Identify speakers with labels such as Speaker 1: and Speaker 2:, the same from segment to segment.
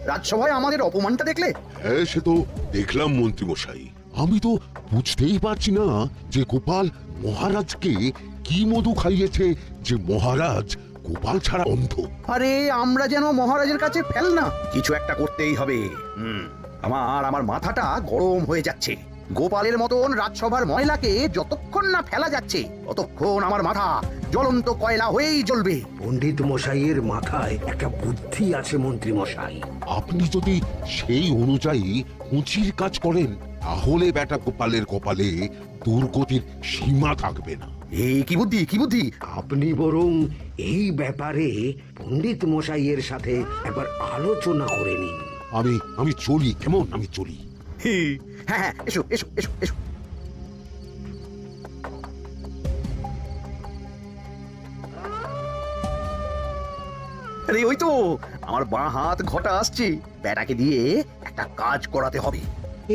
Speaker 1: রাজসভায় আমাদের অপমানটা দেখলে?
Speaker 2: হ্যাঁ, সে তো দেখলাম মন্ত্রী মশাই। আমি তো বুঝতেই পারছি না যে গোপাল মহারাজকে কি মধু খাইয়েছে যে মহারাজ গোপাল ছাড়া অন্ধ।
Speaker 1: আরে আমরা যেন মহারাজের কাছে ফেল না, কিছু একটা করতেই হবে। আমার মাথাটা গরম হয়ে যাচ্ছে। গোপালের মতন রাজসভার ময়লাকে যতক্ষণ না ফেলা যাচ্ছে ততক্ষণ আমার মাথা জ্বলন্ত কয়লা হয়েই জ্বলবে।
Speaker 3: পণ্ডিত মশাইয়ের মাথায় একটা বুদ্ধি আছে মন্ত্রী মশাই।
Speaker 2: আপনি যদি সেই অনুযায়ী উঁচির কাজ করেন তাহলে বেটা গোপালের কপালে দুর্গতির সীমা থাকবে না।
Speaker 1: এই কি বুদ্ধি, কি বুদ্ধি?
Speaker 3: আপনি বরং এই ব্যাপারে পণ্ডিত মশাইয়ের সাথে একবার আলোচনা করে নিন।
Speaker 2: আমি চলি, কেমন? আমি চলি।
Speaker 1: হ্যাঁ হ্যাঁ, এসো এসো এসো এসো। আরে ওই তো আমার বাঁ হাত ঘটা আসছে, বেটাকে দিয়ে একটা কাজ করাতে হবে।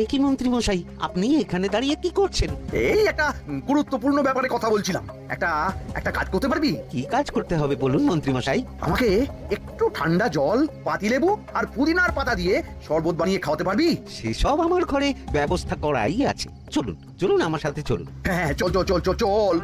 Speaker 4: এ কি মন্ত্রী মশাই, আপনি এখানে দাঁড়িয়ে কি করছেন?
Speaker 1: এই একটা গুরুত্বপূর্ণ ব্যাপারে কথা বলছিলাম। একটা কাজ করতে পারবি?
Speaker 4: কি কাজ করতে হবে বলুন মন্ত্রী মশাই।
Speaker 1: আমাকে একটু ঠান্ডা জল, পাতিলেবু আর পুদিনার পাতা দিয়ে শরবত বানিয়ে খাওয়াতে পারবি?
Speaker 4: সেসব আমার ঘরে ব্যবস্থা করাই আছে। চলুন চলুন আমার সাথে চলুন।
Speaker 1: হ্যাঁ, চল চল চল চল চল।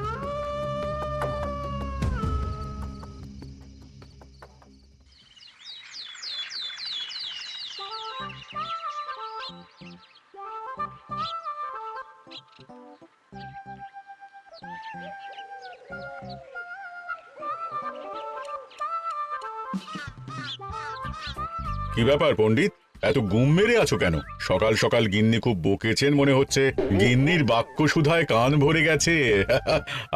Speaker 5: কি ব্যাপার পণ্ডিত, এত গুম মেরে আছো কেন? সকাল সকাল গিন্নি খুব বকেছেন মনে হচ্ছে। গিন্নির বাক্য সুধায় কান ভরে গেছে,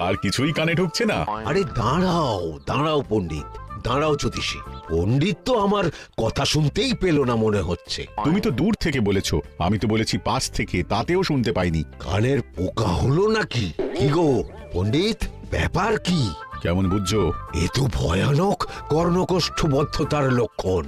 Speaker 5: আর কিছুই কানে ঢুকছে না।
Speaker 6: আরে দাঁড়াও দাঁড়াও পণ্ডিত, দাঁড়াও জ্যোতিষী। পণ্ডিত তো আমার কথা শুনতেই পেল না মনে হচ্ছে।
Speaker 5: তুমি তো দূর থেকে বলেছো, আমি তো বলেছি পাশ থেকে, তাতেও শুনতে পাইনি।
Speaker 6: কানের পোকা হলো নাকি? কি গো পণ্ডিত, ব্যাপার কি?
Speaker 5: কেমন বুঝছো?
Speaker 6: এ তো ভয়ানক কর্ণকোষ্ঠবদ্ধতার লক্ষণ।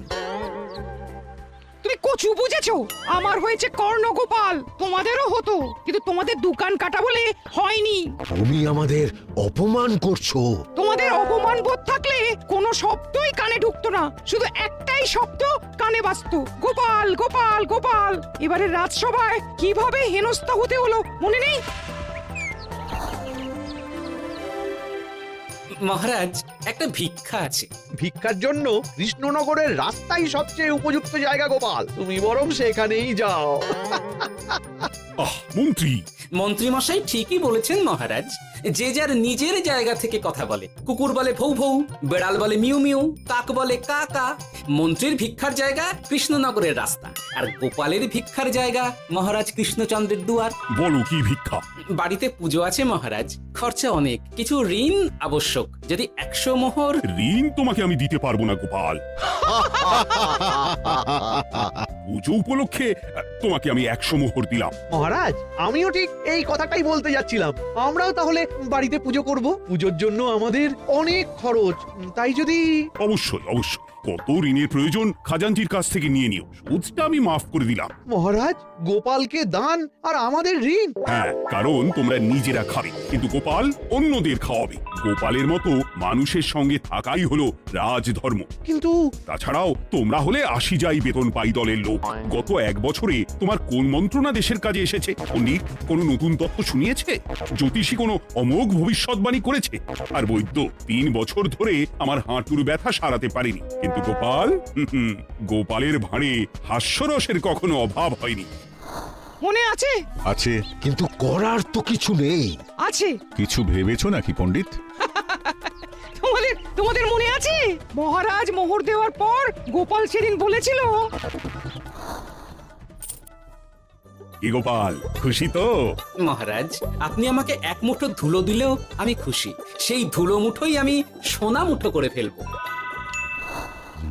Speaker 7: তুমি কচু বুঝেছো? আমার হয়েছে কর্ণগোপাল, তোমাদেরও হতো, কিন্তু তোমাদের দোকান কাটা বলে হয়নি।
Speaker 6: তুমি আমাদের অপমান করছো।
Speaker 7: তোমাদের অপমান বোধ থাকলে কোনো শব্দই কানে ঢুকতো না, শুধু একটাই শব্দ কানে বাজতো, গোপাল গোপাল গোপাল। এবারে রাজসভায় কিভাবে হেনস্থা হতে হলো মনে নেই?
Speaker 8: মহারাজ, একটা ভিক্ষা আছে।
Speaker 9: ভিক্ষার জন্য কৃষ্ণনগরের রাস্তাই সবচেয়ে উপযুক্ত জায়গা গোপাল, তুমি বরং সেখানেই যাও।
Speaker 5: মন্ত্রী,
Speaker 8: মন্ত্রী মশাই ঠিকই বলেছেন মহারাজ। যে যার নিজের জায়গা থেকে কথা বলে। কুকুর বলে ভৌ ভৌ, বেড়াল বলে মিউ মিউ, কাক বলে কা কা। মন্ত্রীর ভিক্ষার জায়গা কৃষ্ণনগরের রাস্তা, আর গোপালের ভিক্ষার জায়গা মহারাজ কৃষ্ণচন্দ্রের দুয়ার।
Speaker 5: বলো কি ভিক্ষা?
Speaker 8: বাড়িতে পুজো আছে মহারাজ, খরচা অনেক, কিছু ঋণ আবশ্যক। যদি 100 মোহর।
Speaker 5: ঋণ তোমাকে আমি দিতে পারবো না গোপাল। পুজো উপলক্ষে তোমাকে আমি 100 মোহর দিলাম।
Speaker 9: মহারাজ, আমিও ঠিক এই কথাটাই বলতে যাচ্ছিলাম। আমরাও তাহলে বাড়িতে পুজো করব। পুজোর জন্য আমাদের অনেক খরচ, তাই যদি...
Speaker 5: অবশ্যই অবশ্যই, কত ঋণের প্রয়োজন খাজানজির কাছ থেকে নিয়ে নিও, সুদটা আমি মাফ করে দিলাম।
Speaker 9: মহারাজ, গোপালকে দান আর আমাদের ঋণ?
Speaker 5: হ্যাঁ, কারণ তোমরা নিজেরা খাবে, কিন্তু গোপাল অন্যদের খাওয়াবে। গোপালের মতো মানুষের সঙ্গে থাকাই হলো রাজধর্ম।
Speaker 9: কিন্তু
Speaker 5: তাছাড়াও তোমরা হলে 80 যাই বেতন পাই দলের লোক। গত 1 বছরে তোমার কোন মন্ত্রণা দেশের কাজে এসেছে? পণ্ডিত কোনো নতুন তত্ত্ব শুনিয়েছে? জ্যোতিষী কোনো অমোঘ ভবিষ্যৎবাণী করেছে? আর বৈদ্য 3 বছর ধরে আমার হাঁটুর ব্যথা সারাতে পারেনি। কিন্তু গোপাল, গোপালের ভাঁড়ে হাস্যরসের কখনো অভাব হয়নি।
Speaker 7: মনে আছে?
Speaker 5: আছে।
Speaker 6: কিন্তু করার তো কিছু নেই।
Speaker 7: আছে।
Speaker 5: কিছু ভেবেছো নাকি পণ্ডিত?
Speaker 7: তোমাদের মনে আছে মহারাজ মোহর দেওয়ার পর গোপাল সেদিন বলেছিল,
Speaker 5: কি গোপাল, খুশি তো?
Speaker 8: মহারাজ, আপনি আমাকে 1 মুঠো ধুলো দিলেও আমি খুশি। সেই ধুলো মুঠোই আমি সোনা মুঠো করে ফেলবো।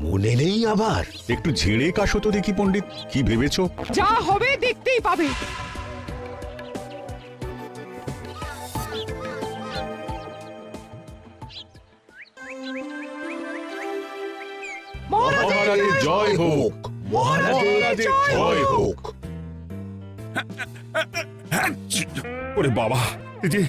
Speaker 6: মনে নেই আবার?
Speaker 5: একটু ঝেড়ে কাশো তো দেখি পণ্ডিত, কি ভেবেছো?
Speaker 7: যা হবে দেখতেই পাবে।
Speaker 5: মহারাজের জয় হোক,
Speaker 6: মহারাজের জয় হোক।
Speaker 5: ওরে বাবা, এই যে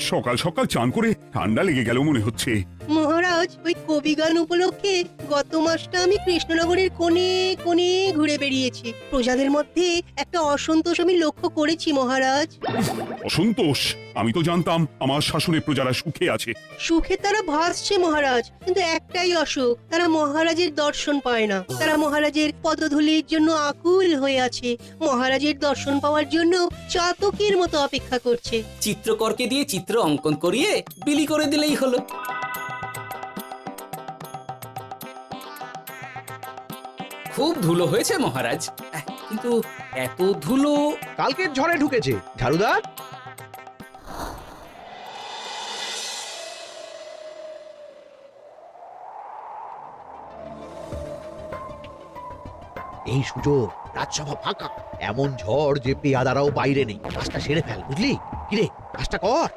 Speaker 5: সকাল সকাল চান করে ঠান্ডা লেগে গেল মনে হচ্ছে।
Speaker 10: মহারাজ, মহারাজ, ওই কবি গান উপলক্ষে গত মাসটা আমি কৃষ্ণনগরের কোণে কোণে ঘুরে বেরিয়েছি। প্রজাদের মধ্যে একটা অসন্তোষ আমি লক্ষ্য করেছি মহারাজ।
Speaker 5: অসন্তোষ? আমি তো জানতাম আমার শাসনে প্রজারা সুখে আছে।
Speaker 10: সুখে তারা ভাসছে মহারাজ, কিন্তু একটাই অসুখ, তারা মহারাজের দর্শন পায় না। তারা মহারাজের পদধূলির জন্য আকুল হয়ে আছে, মহারাজের দর্শন পাওয়ার জন্য চাতকের মতো অপেক্ষা করছে।
Speaker 8: চিত্রকরকে দিয়ে চিত্র অঙ্কন করিয়ে বিলি করে দিলেই হলো। খুব ধুলো হয়েছে মহারাজ, কিন্তু এত ধুলো।
Speaker 9: কালকের ঝড়ে ঢুকেছে ঝাড়ুদার। এই সুযোগ, রাজসভা ফাঁকা, এমন ঝড় যে পেয়াদারাও বাইরে নেই। কাজটা সেরে ফেল, বুঝলি? কিরে, কাজটা কর।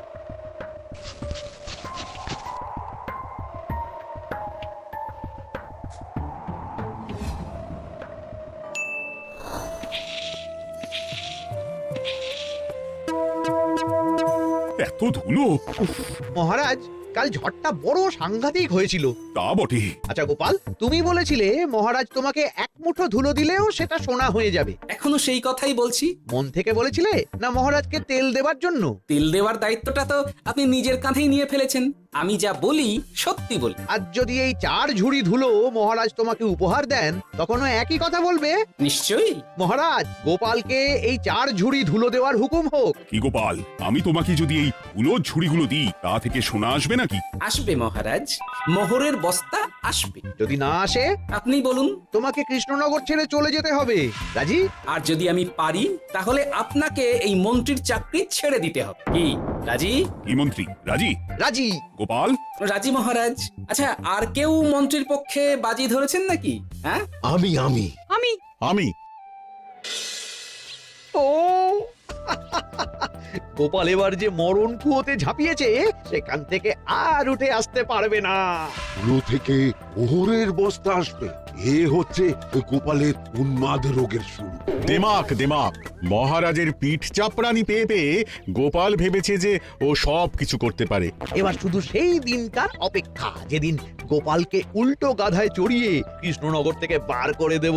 Speaker 5: এত ধুলো! উফ,
Speaker 9: মহারাজ, কাল ঝড়টা বড় সাংঘাতিক হয়েছিল।
Speaker 5: তা বটে।
Speaker 9: আচ্ছা গোপাল, তুমি বলেছিলে মহারাজ তোমাকে এক মুঠো ধুলো দিলেও সেটা সোনা হয়ে যাবে।
Speaker 8: এখনো সেই কথাই বলছি।
Speaker 9: মন থেকে বলেছিলে না মহারাজকে তেল দেবার জন্য?
Speaker 8: তেল দেওয়ার দায়িত্বটা তো আপনি নিজের কাঁধেই নিয়ে ফেলেছেন। আমি যা বলি সত্যি বলি।
Speaker 9: আর যদি এই 4 ঝুড়ি ধুলো মহারাজ তোমাকে উপহার দেন, তখনও একই কথা বলবে?
Speaker 8: নিশ্চয়ই।
Speaker 9: মহারাজ, গোপালকে এই 4 ঝুড়ি ধুলো দেওয়ার হুকুম হোক।
Speaker 5: কি গোপাল, আমি তোমাকে যদি এই ধুলোর ঝুড়িগুলো দিই, তা থেকে সোনা আসবে নাকি?
Speaker 8: আসবে মহারাজ, মোহরের বস্তা আসবে।
Speaker 9: যদি না আসে,
Speaker 8: আপনি বলুন।
Speaker 9: তোমাকে কৃষ্ণনগর ছেড়ে চলে যেতে হবে। রাজি?
Speaker 8: আর যদি আমি পারি, তাহলে আপনাকে এই মন্ত্রীর চাকরি ছেড়ে দিতে হবে। কি রাজি?
Speaker 5: কি মন্ত্রী রাজি?
Speaker 9: রাজি।
Speaker 5: গোপাল
Speaker 8: রাজি মহারাজ। আচ্ছা, আর কেউ মন্ত্রীর পক্ষে বাজি ধরেছেন নাকি? হ্যাঁ,
Speaker 6: আমি আমি
Speaker 7: আমি
Speaker 5: আমি।
Speaker 9: ও গোপাল এবার যে মরণ কুয়োতে ঝাঁপিয়েছে, সেখান থেকে আর উঠে আসতে পারবে না।
Speaker 2: ধুলো থেকে মোহরের বস্তা আসবে, এ হচ্ছে ওই গোপালের উন্মাদ রোগের শুরু।
Speaker 11: দিমাক দিমাক, মহারাজের পিঠ চাপড়ানি পেয়ে পেয়ে গোপাল ভেবেছে যে ও সব কিছু করতে পারে।
Speaker 9: এবার শুধু সেই দিনটার অপেক্ষা, যেদিন গোপালকে উল্টো গাধায় চড়িয়ে কৃষ্ণনগর থেকে বার করে দেব।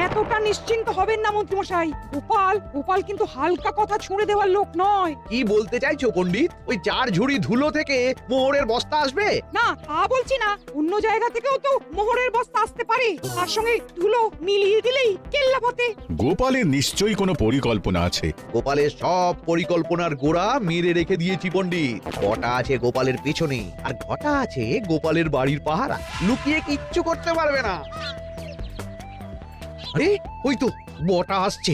Speaker 7: এতটা নিশ্চিন্ত হবেন না মন্ত্রীমশাই। গোপাল গোপাল কিন্তু হালকা কথা ছুঁড়ে দেওয়ার লোক নয়।
Speaker 9: কি বলতে চাইছো পণ্ডিত? ওই 4 ঝুড়ি ধুলো থেকে মোহরের বস্তা আসবে?
Speaker 7: না, তা বলছি না, অন্য জায়গা থেকেও তো মোহরের বস্তা আসতে পারে। তার সঙ্গে ধুলো মিলিয়ে দিলেই কেল্লা ফতে।
Speaker 11: গোপালের নিশ্চয়ই কোনো পরিকল্পনা আছে।
Speaker 9: গোপালের সব পরিকল্পনার গোড়া মেরে রেখে দিয়েছি পণ্ডিত। ঘটা আছে গোপালের পেছনে, আর ঘটা আছে গোপালের বাড়ির পাহারা। লুকিয়ে কিচ্ছু করতে পারবে না। আরে ওই তো বটা আসছে।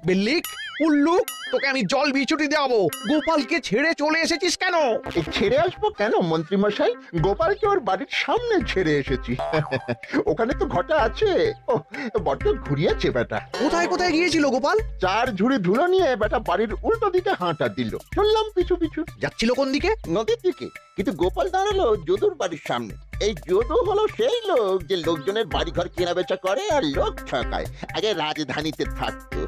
Speaker 9: বেল্লিক, উল্লুক, তোকে আমি জল বিছুটি দেবো। গোপালকে ছেড়ে চলে এসেছিস কেন?
Speaker 12: ছেড়ে আসবো কেন মন্ত্রী মশাই? গোপালকে ওর বাড়ির সামনে ছেড়ে এসেছি। ওখানে তো ঘটা আছে। ও বড্ড ঘুরিয়েছে বেটা।
Speaker 9: কোথায় কোথায় গিয়েছিল গোপাল?
Speaker 12: 4 ঝুড়ি ধুলো নিয়ে বেটা বাড়ির উল্টো দিকে হাঁটা দিল। চললাম পিছু পিছু।
Speaker 9: যাচ্ছিল কোন দিকে?
Speaker 12: নদীর দিকে। কিন্তু গোপাল দাঁড়ালো যদুর বাড়ির সামনে। এই যদু হলো সেই লোক যে লোকজনের বাড়িঘর কেনা বেচা করে আর লোক ঠকায়। আগে রাজধানীতে থাকতো।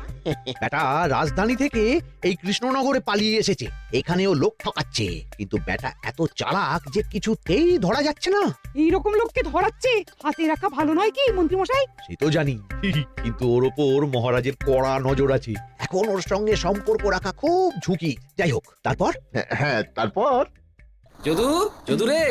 Speaker 9: বেটা রাজধানী থেকে এই কৃষ্ণনগরে পালিয়ে এসেছে, এখানেও লোক ঠকাচ্ছে। কিন্তু বেটা এত চালাক যে কিছুতেই ধরা যাচ্ছে না।
Speaker 7: এইরকম লোককে ধরাচ্ছে হাতে রাখা ভালো নয় কি মন্ত্রীমশাই?
Speaker 9: সে তো জানি, কিন্তু ওর ওপর মহারাজের কড়া নজর আছে। এখন ওর সঙ্গে সম্পর্ক রাখা খুব ঝুঁকি। যাই হোক, তারপর?
Speaker 12: হ্যাঁ, তারপর
Speaker 8: যদু, যদু রে।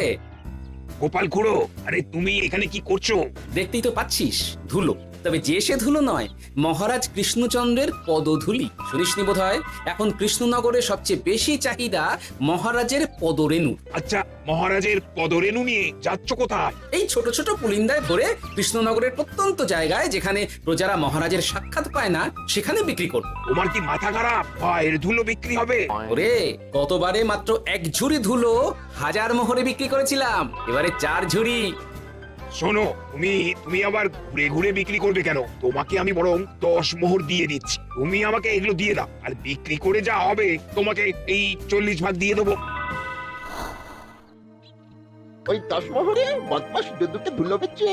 Speaker 3: গোপাল খুড়ো, আরে তুমি এখানে কি করছো?
Speaker 8: দেখতেই তো পাচ্ছিস ধুলো। তবে যে সে ধুলো নয়, মহারাজ কৃষ্ণচন্দ্রের পদধূলি। শুনিসনি বোধ হয়, এখন কৃষ্ণনগরে সবচেয়ে বেশি চাহিদা মহারাজের পদরেণু।
Speaker 3: আচ্ছা, মহারাজের পদরেণু নিয়ে যাচ্ছ কোথায়?
Speaker 8: এই ছোট ছোট পুলিন্দায় ভরে কৃষ্ণনগরের প্রত্যন্ত জায়গায়, যেখানে প্রজারা মহারাজের সাক্ষাৎ পায় না, সেখানে বিক্রি করব।
Speaker 3: তোমার কি মাথা খারাপ? এর ধুলো বিক্রি হবে?
Speaker 8: ওরে, গতবারে মাত্র 1 ঝুড়ি ধুলো 1000 মোহরে বিক্রি করেছিলাম, এবারে 4 ঝুড়ি।
Speaker 3: শোনো, তুমি আবার ঘুরে ঘুরে বিক্রি করবে কেন? তোমাকে আমি বরং 10 মোহর দিয়ে দিচ্ছি। তুমি আমাকে এগুলো দিয়ে দাও, আর বিক্রি করে যা হবে তোমাকে এই 40 ভাগ দিয়ে দেবো।
Speaker 12: ওই 10 মোহরে বদমাস যদুকে ধুলো বেচে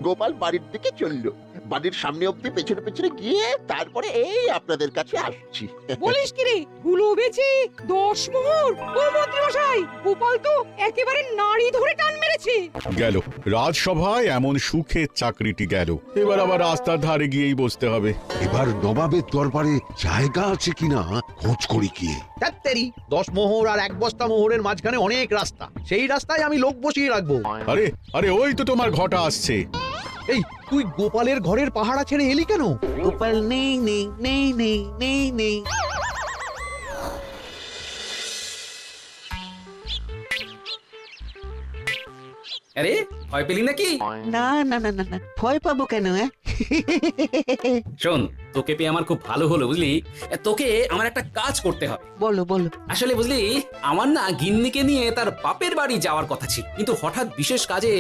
Speaker 12: গোপাল বাড়ির দিকে চললো। বাড়ির সামনে অব্দি পেছনে পেছনে গিয়ে তারপরে এই আপনাদের কাছে আসছি।
Speaker 7: বলিস কি রে, ধুলো বেচে 10 মোহর? ও মন্ত্রী মশাই, গোপাল তো একেবারে নাড়ি ধরে টান মেরেছে।
Speaker 11: গেল রাজসভায় এমন সুখের চাকরিটি গেল, এবার আবার রাস্তার ধারে গিয়েই বসতে হবে।
Speaker 2: এবার নবাবের দরবারে জায়গা আছে কিনা খোঁজ করি গিয়ে।
Speaker 9: ধ্যাত্তেরি, 10 মোহর আর 1 বস্তা মোহরের মাঝখানে অনেক রাস্তা, সেই রাস্তায় আমি লোক বসিয়ে রাখবো।
Speaker 11: আরে আরে ওই তো তোমার ঘটা আসছে।
Speaker 9: এই তুই গোপালের ঘরের পাহারা ছেড়ে এলি কেন?
Speaker 4: গোপাল নেই নেই নেই নেই নেই নেই।
Speaker 8: আরে ভয় পেলি নাকি?
Speaker 4: না না না না না, ভয় পাবো কেন?
Speaker 8: শোন, তোকে পেয়ে আমার খুব ভালো হলো বুঝলি। তোকে আমার একটা কাজ করতে হবে।
Speaker 4: বলো বলো।
Speaker 8: আসলে বুঝলি, আমার না গিন্নিকে নিয়ে তার বাপের বাড়ি যাওয়ার কথা ছিল, কিন্তু হঠাৎ বিশেষ কাজে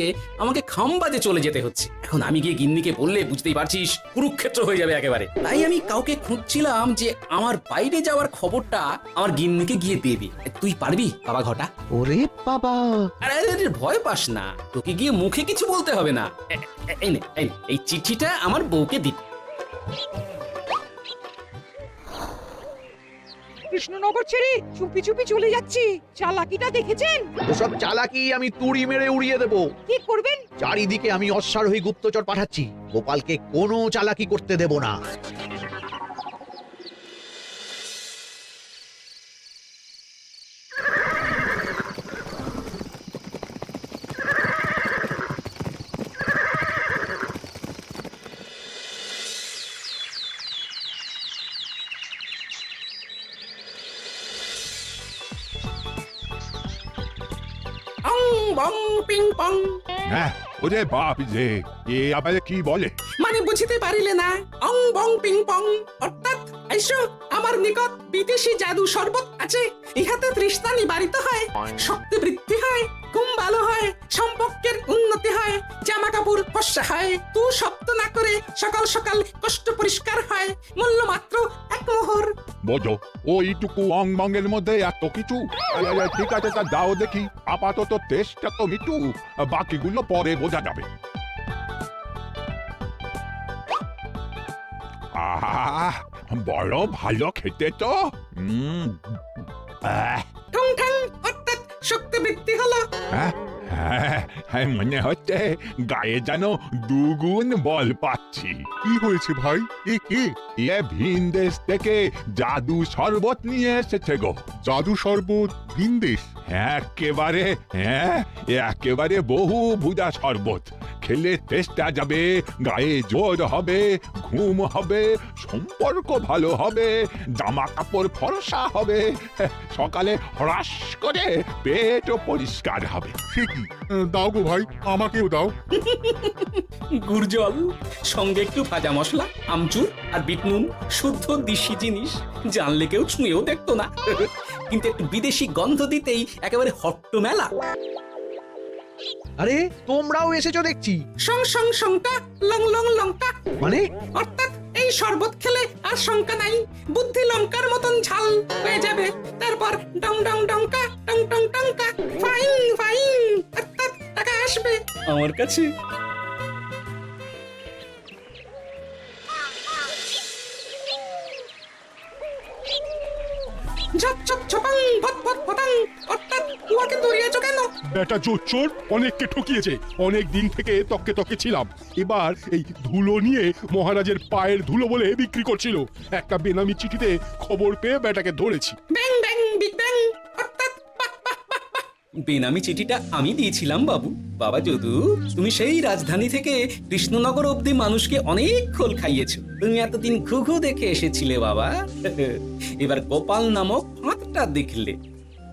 Speaker 8: আমাকে খামবাজে চলে যেতে হচ্ছে। এখন আমি গিয়ে গিন্নিকে বললে বুঝতেই পারছিস কুরুক্ষেত্র হয়ে যাবে একেবারে। তাই আমি কাউকে খুঁজছিলাম যে আমার বাইরে যাওয়ার খবরটা আমার গিন্নিকে গিয়ে দেবে। তুই পারবি বাবা ঘটা?
Speaker 4: ওরে বাবা,
Speaker 8: আরে আরে আরে, ভয় পাস না, তোকে গিয়ে মুখে কিছু বলতে হবে না। এই নে, এই নে, এই চিঠিটা আমার বউকে দিবি।
Speaker 7: কৃষ্ণনগর ছেড়ে চুপি চুপি চলে যাচ্ছি, চালাকিটা দেখেছেন?
Speaker 9: ওসব চালাকি আমি তুড়ি মেরে উড়িয়ে দেব।
Speaker 7: কি করবেন?
Speaker 9: চারিদিকে আমি অশ্বারোহী গুপ্তচর পাঠাচ্ছি, গোপালকে কোনো চালাকি করতে দেব না।
Speaker 8: অং বং পিং পং।
Speaker 5: হ্যাঁ, ওরে বাপ রে, এ আবার কি বলে?
Speaker 8: মানে বুঝিতে পারিলে না? অং বং পিং পং অর্থাৎ আইসো আমার নিকট বিদেশি জাদু শরবত আছে। ইহাতে তৃষ্ণা নিবারিত হয়, শক্তি বৃদ্ধি হয়, ঘুম ভালো হয়, সম্পর্কের উন্নতি হয়, জামা কাপড় ফর্সা হয়, তু শব্দ না করে সকাল সকাল কষ্ট পরিষ্কার হয়। মূল্য মাত্র 1 মোহর।
Speaker 5: বোঝো, ওইটুকু অং বঙ্গের মধ্যে এত কিছু? ঠিক আছে, তা দাও দেখি। আপাতত টেস্টটা তো মিটু, বাকিগুলো পরে বোঝা যাবে। আহ, বড় ভালো খেতে তো।
Speaker 8: ঠং ঠং অর্থাৎ শক্তি বৃদ্ধি হলো।
Speaker 5: হ্যাঁ, মনে হচ্ছে গায়ে যেন 2 গুণ বল পাচ্ছি।
Speaker 11: কি হয়েছে ভাই? এ কে?
Speaker 5: এ ভিন দেশ থেকে জাদু শরবত নিয়ে এসেছে গো।
Speaker 11: জাদু শরবত? ভিনদেশ?
Speaker 5: একেবারে বহু ভুজা শরবত। খেলে তেষ্টা যাবে, গায়ে জোর হবে, ঘুম হবে, সম্পর্ক ভালো হবে, জামা কাপড় ফর্সা হবে, সকালে হ্রাস করে পেটও পরিষ্কার হবে।
Speaker 11: সে কি? দাও গো ভাই, আমাকেও দাও।
Speaker 8: গুড় জল, সঙ্গে একটু ভাজা মশলা, আমচুর আর বিট নুন, শুদ্ধ দেশি জিনিস। জানলে কেউ ছুঁয়েও দেখতো না, কিন্তু একটু বিদেশি গন্ধ দিতেই একেবারে হট্ট মেলা।
Speaker 9: আরে তোমরাও এসেছো দেখছি।
Speaker 8: সং সং শঙ্কা, লং লং লঙ্কা।
Speaker 9: মানে
Speaker 8: অর্থাৎ এই শরবত খেলে আর শঙ্কা নাই, বুদ্ধি লঙ্কার মতন ঝাল হয়ে যাবে। তারপর ডং ডং ডঙ্কা, টং টং টঙ্কা, ফাইন ফাইন, অর্থাৎ টাকা আসবে আমার কাছে। ঝপ ঝপ ঝপাং, ভট ভট ফটাং, অর্থাৎ উহাকে দৌড়িয়েছ কেন?
Speaker 5: বেটা চোর অনেককে ঠকিয়েছে। অনেক দিন থেকে তককে তকে ছিলাম। এবার এই ধুলো নিয়ে মহারাজের পায়ের ধুলো বলে বিক্রি করছিল। একটা বেনামি চিঠিতে খবর পেয়ে বেটাকে ধরেছি।
Speaker 8: ব্যাং ব্যাং বিগ ব্যাং, অর্থাৎ বেনামি চিঠিটা আমি দিয়েছিলাম বাবু। বাবা যদু, তুমি সেই রাজধানী থেকে কৃষ্ণনগর অবধি মানুষকে অনেক খোল খাইয়েছো। তুমি এতদিন ঘুঘু দেখে এসেছিলে বাবা, এবার গোপাল নামক ফাঁদটা দেখলে।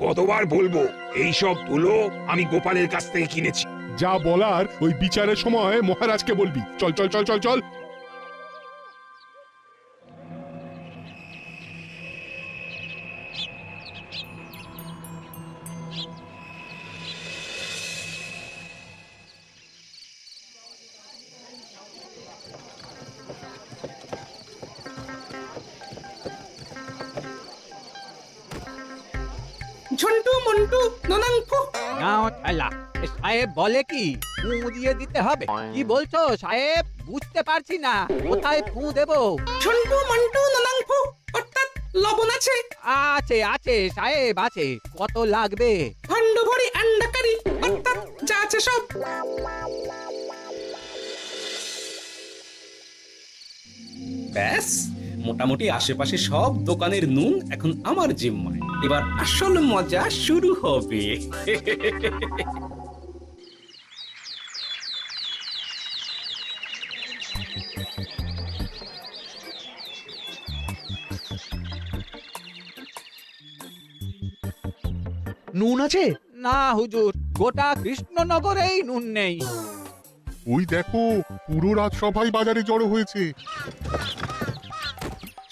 Speaker 3: কতবার বলবো, এইসব ধুলো আমি গোপালের কাছ থেকে কিনেছি।
Speaker 5: যা বলার ওই বিচারের সময় মহারাজকে বলবি। চল চল চল চল চল।
Speaker 8: ঝন্টু মন্টু ননাংফু।
Speaker 9: নাও ঠালা, সাহেব বলে কি ফু দিয়ে দিতে হবে কি বলছো সাহেব বুঝতে পারছি না কোথায় ফু দেবো
Speaker 7: ঝন্টু মন্টু ননাংফু অর্থাৎ লবণ আছে,
Speaker 9: আছে আছে সাহেব আছে কত লাগবে
Speaker 7: ভণ্ড ভরি আন্ডাকারি অর্থাৎ যা আছে সব।
Speaker 8: ব্যাস, মোটামুটি আশেপাশে সব দোকানের নুন এখন আমার জিম্মায়। এবার আসল মজা শুরু হবে।
Speaker 9: নুন আছে না হুজুর গোটা কৃষ্ণনগরেই নুন নেই
Speaker 11: ওই দেখো পুরো রাজসভাই বাজারে জড়ো হয়েছে।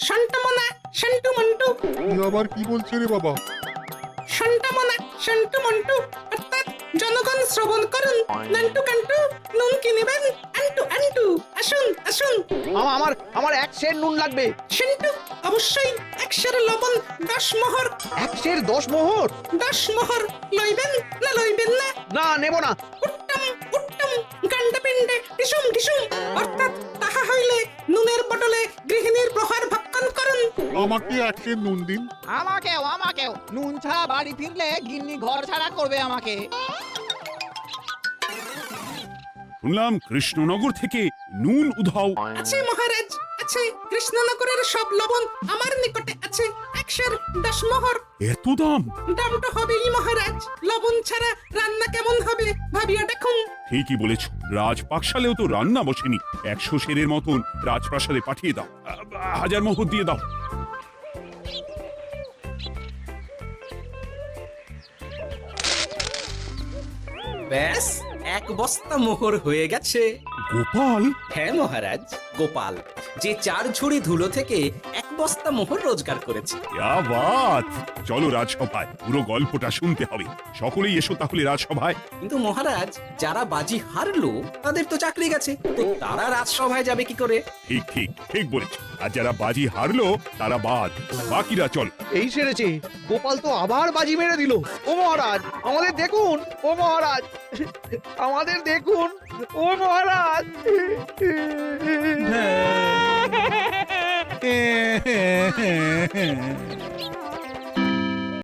Speaker 7: শান্তামনা শান্টু মন্টু,
Speaker 11: তুই আবার কি বলছে রে বাবা?
Speaker 7: শান্তামনা শান্টু মন্টু অর্থাৎ জনগণ শ্রবণ করুন, নান্টু কান্টু নুন কিনবেন, আন্টু আন্টু আসুন আসুন।
Speaker 9: আমার আমার এক সের নুন লাগবে
Speaker 7: শান্টু অবশ্যই 100 লবণ 10 মোহর,
Speaker 9: এক সের 10 মোহর
Speaker 7: 10 মোহর লইবেন না লইবেন না?
Speaker 9: না নেব না
Speaker 7: উত্তম উত্তম গান্ডা পিণ্ডে টিসুম টিসুম অর্থাৎ তাহা হইলে নুনের বদলে গৃহিণীর প্রহার ভক্ষণ করুন।
Speaker 11: আমাকে এক সের নুন দিন।
Speaker 9: আমাকেও নুন ছাড়া বাড়ি ফিরলে গিন্নি ঘর ছাড়া করবে আমাকে
Speaker 5: শুনলাম কৃষ্ণনগর থেকে নুন উধাও।
Speaker 7: আছে মহারাজ আছে, কৃষ্ণনগরের সব লবণ আমার নিকটে আছে, 110 মোহর।
Speaker 5: এত দাম?
Speaker 7: দাম তো হবেই মহারাজ, লবণ ছাড়া রান্না কেমন হবে ভাবিয়া দেখুন।
Speaker 5: ঠিকই বলেছ, রাজপাকশালেও তো রান্না বসেনি। 100 সেরের মতন রাজপ্রাসাদে পাঠিয়ে দাও। 1000 মোহর দিয়ে দাও।
Speaker 8: ব্যাস, 1 বস্তা মোহর হয়ে গেছে।
Speaker 5: গোপাল?
Speaker 8: হ্যাঁ মহারাজ, গোপাল যে 4 ঝুড়ি ধুলো থেকে 1 বস্তা মোহর রোজগার করেছে।
Speaker 5: ইয়া বাত! চলো রাজসভায়, পুরো গল্পটা শুনতে হবে। সকলেই এসো তাহলে রাজসভায়।
Speaker 8: কিন্তু মহারাজ, যারা বাজি হারলো তাদের তো চাকরি গেছে, তো তারা রাজসভায় যাবে কি করে?
Speaker 5: ঠিক ঠিক ঠিক বলেছ। আর যারা বাজি হারলো তারা বাদ, বাকিরা চল।
Speaker 9: এই সেরেছে গোপাল তো আবার বাজি মেরে দিল ও মহারাজ আমাদের দেখুন ও মহারাজ আমাদের দেখুন ও মহারাজ